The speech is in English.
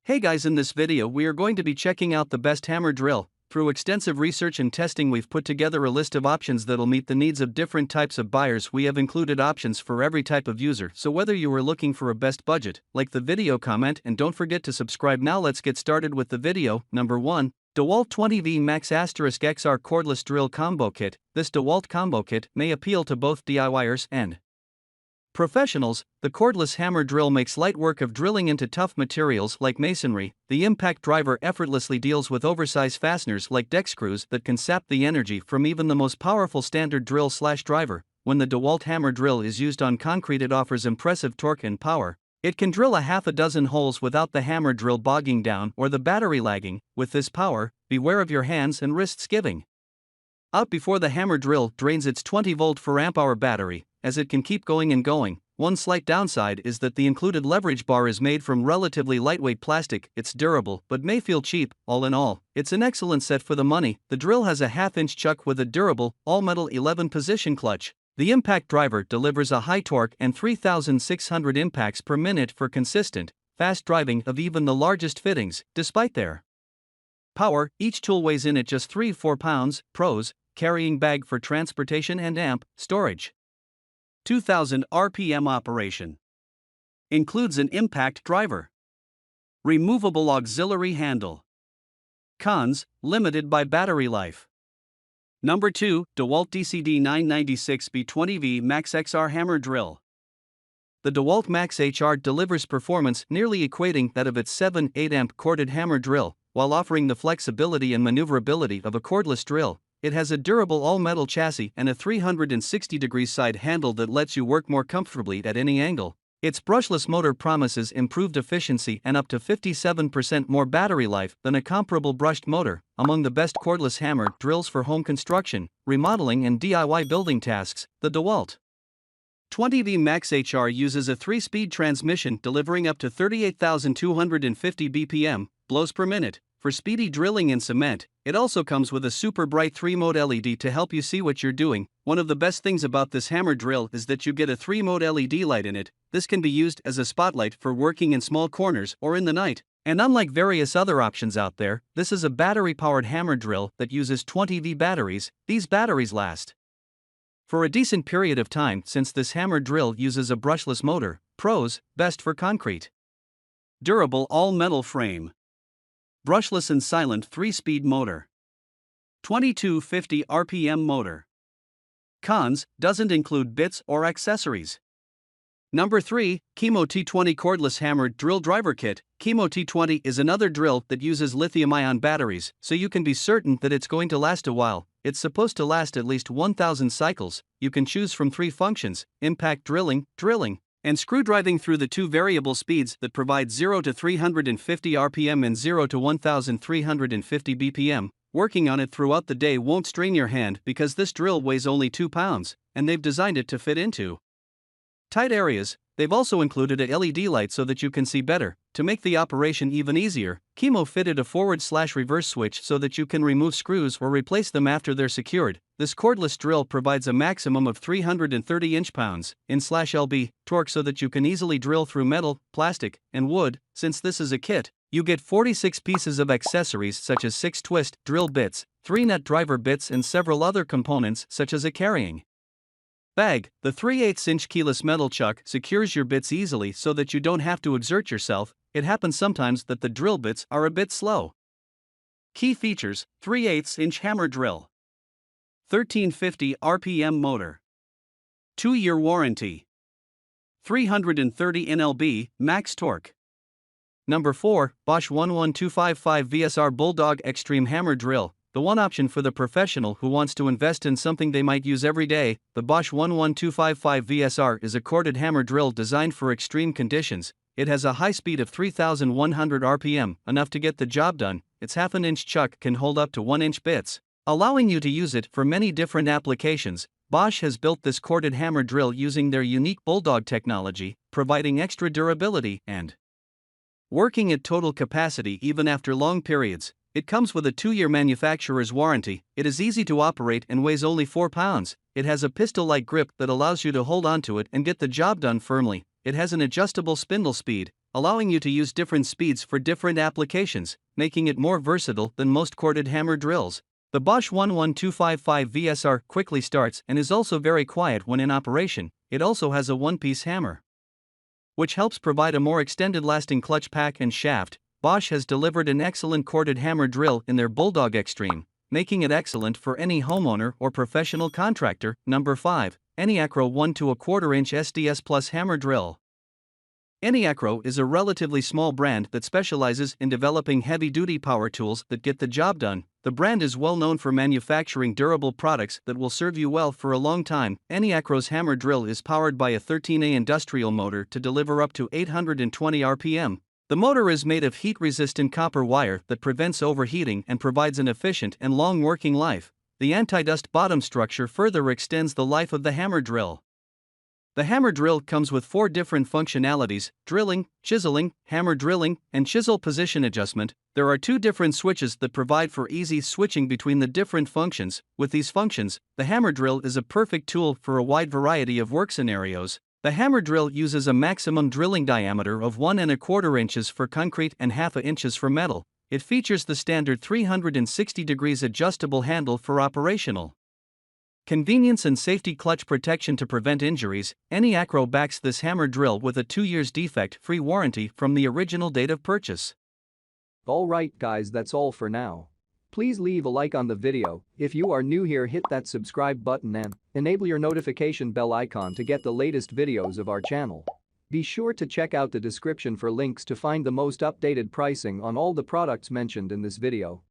Hey guys, in this video we are going to be checking out the best hammer drill. Through extensive research and testing we've put together a list of options that'll meet the needs of different types of buyers. We have included options for every type of user, so whether you are looking for a best budget, like the video, comment, and don't forget to subscribe. Now let's get started with the video. Number 1. DeWalt 20V Max *XR Cordless Drill Combo Kit. This DeWalt Combo Kit may appeal to both DIYers and professionals. The cordless hammer drill makes light work of drilling into tough materials like masonry. The impact driver effortlessly deals with oversized fasteners like deck screws that can sap the energy from even the most powerful standard drill/driver. When the DeWalt hammer drill is used on concrete, it offers impressive torque and power. It can drill a half a dozen holes without the hammer drill bogging down or the battery lagging. With this power, beware of your hands and wrists giving out before the hammer drill drains its 20-volt 4-amp-hour battery, as it can keep going and going. One slight downside is that the included leverage bar is made from relatively lightweight plastic. It's durable but may feel cheap. All in all, it's an excellent set for the money. The drill has a half-inch chuck with a durable, all-metal 11-position clutch. The impact driver delivers a high torque and 3,600 impacts per minute for consistent, fast driving of even the largest fittings. Despite their power, each tool weighs in at just 3-4 pounds. Pros: carrying bag for transportation and amp storage. 2000 RPM operation. Includes an impact driver. Removable auxiliary handle. Cons: limited by battery life. Number 2. DeWalt DCD996 B20V Max XR Hammer Drill. The DeWalt Max HR delivers performance nearly equating that of its 7-8 amp corded hammer drill, while offering the flexibility and maneuverability of a cordless drill. It has a durable all-metal chassis and a 360-degree side handle that lets you work more comfortably at any angle. Its brushless motor promises improved efficiency and up to 57% more battery life than a comparable brushed motor. Among the best cordless hammer drills for home construction, remodeling, and DIY building tasks, the DeWalt 20V Max HR uses a 3-speed transmission delivering up to 38,250 BPM, blows per minute, for speedy drilling in cement. It also comes with a super bright 3-mode LED to help you see what you're doing. One of the best things about this hammer drill is that you get a 3-mode LED light in it. This can be used as a spotlight for working in small corners or in the night. And unlike various other options out there, this is a battery-powered hammer drill that uses 20V batteries. These batteries last for a decent period of time since this hammer drill uses a brushless motor. Pros: best for concrete. Durable all-metal frame. Brushless and silent 3-speed motor. 2250 RPM motor. Cons: doesn't include bits or accessories. Number 3. Chemo T20 Cordless Hammer Drill Driver Kit. Chemo T20 is another drill that uses lithium-ion batteries, so you can be certain that it's going to last a while. It's supposed to last at least 1,000 cycles. You can choose from 3 functions: impact drilling, and screw driving through the 2 variable speeds that provide 0 to 350 RPM and 0 to 1,350 BPM. Working on it throughout the day won't strain your hand because this drill weighs only 2 pounds, and they've designed it to fit into tight areas. They've also included a LED light so that you can see better. To make the operation even easier, Chemo fitted a forward/reverse switch so that you can remove screws or replace them after they're secured. This cordless drill provides a maximum of 330 inch-pounds in/lb torque so that you can easily drill through metal, plastic, and wood. Since this is a kit, you get 46 pieces of accessories such as 6 twist drill bits, 3 nut driver bits, and several other components such as a carrying bag. The 3/8-inch keyless metal chuck secures your bits easily so that you don't have to exert yourself. It happens sometimes that the drill bits are a bit slow. Key features: 3/8-inch hammer drill. 1350 RPM motor. 2-year warranty. 330 NLB max torque. Number 4. Bosch 11255 VSR Bulldog Xtreme Hammer Drill. The one option for the professional who wants to invest in something they might use every day. The Bosch 11255 VSR is a corded hammer drill designed for extreme conditions. It has a high speed of 3,100 RPM, enough to get the job done. Its half-an-inch chuck can hold up to 1-inch bits, allowing you to use it for many different applications. Bosch has built this corded hammer drill using their unique Bulldog technology, providing extra durability and working at total capacity even after long periods. It comes with a 2-year manufacturer's warranty. It is easy to operate and weighs only 4 pounds. It has a pistol-like grip that allows you to hold onto it and get the job done firmly. it has an adjustable spindle speed, allowing you to use different speeds for different applications, making it more versatile than most corded hammer drills. The Bosch 11255 VSR quickly starts and is also very quiet when in operation. It also has a one-piece hammer, which helps provide a more extended lasting clutch pack and shaft. Bosch has delivered an excellent corded hammer drill in their Bulldog Xtreme, making it excellent for any homeowner or professional contractor. Number 5. ENEACRO 1 1/4 inch SDS-Plus hammer drill. ENEACRO is a relatively small brand that specializes in developing heavy-duty power tools that get the job done. The brand is well known for manufacturing durable products that will serve you well for a long time. ENEACRO's hammer drill is powered by a 13A industrial motor to deliver up to 820 RPM. The motor is made of heat-resistant copper wire that prevents overheating and provides an efficient and long working life. The anti-dust bottom structure further extends the life of the hammer drill. The hammer drill comes with 4 different functionalities: drilling, chiseling, hammer drilling, and chisel position adjustment. There are 2 different switches that provide for easy switching between the different functions. With these functions, the hammer drill is a perfect tool for a wide variety of work scenarios. The hammer drill uses a maximum drilling diameter of 1 1/4 inches for concrete and 1/2 inches for metal. It features the standard 360 degrees adjustable handle for operational convenience and safety clutch protection to prevent injuries. ENEACRO backs this hammer drill with a 2 years defect-free warranty from the original date of purchase. Alright guys, that's all for now. Please leave a like on the video. If you are new here, hit that subscribe button and enable your notification bell icon to get the latest videos of our channel. Be sure to check out the description for links to find the most updated pricing on all the products mentioned in this video.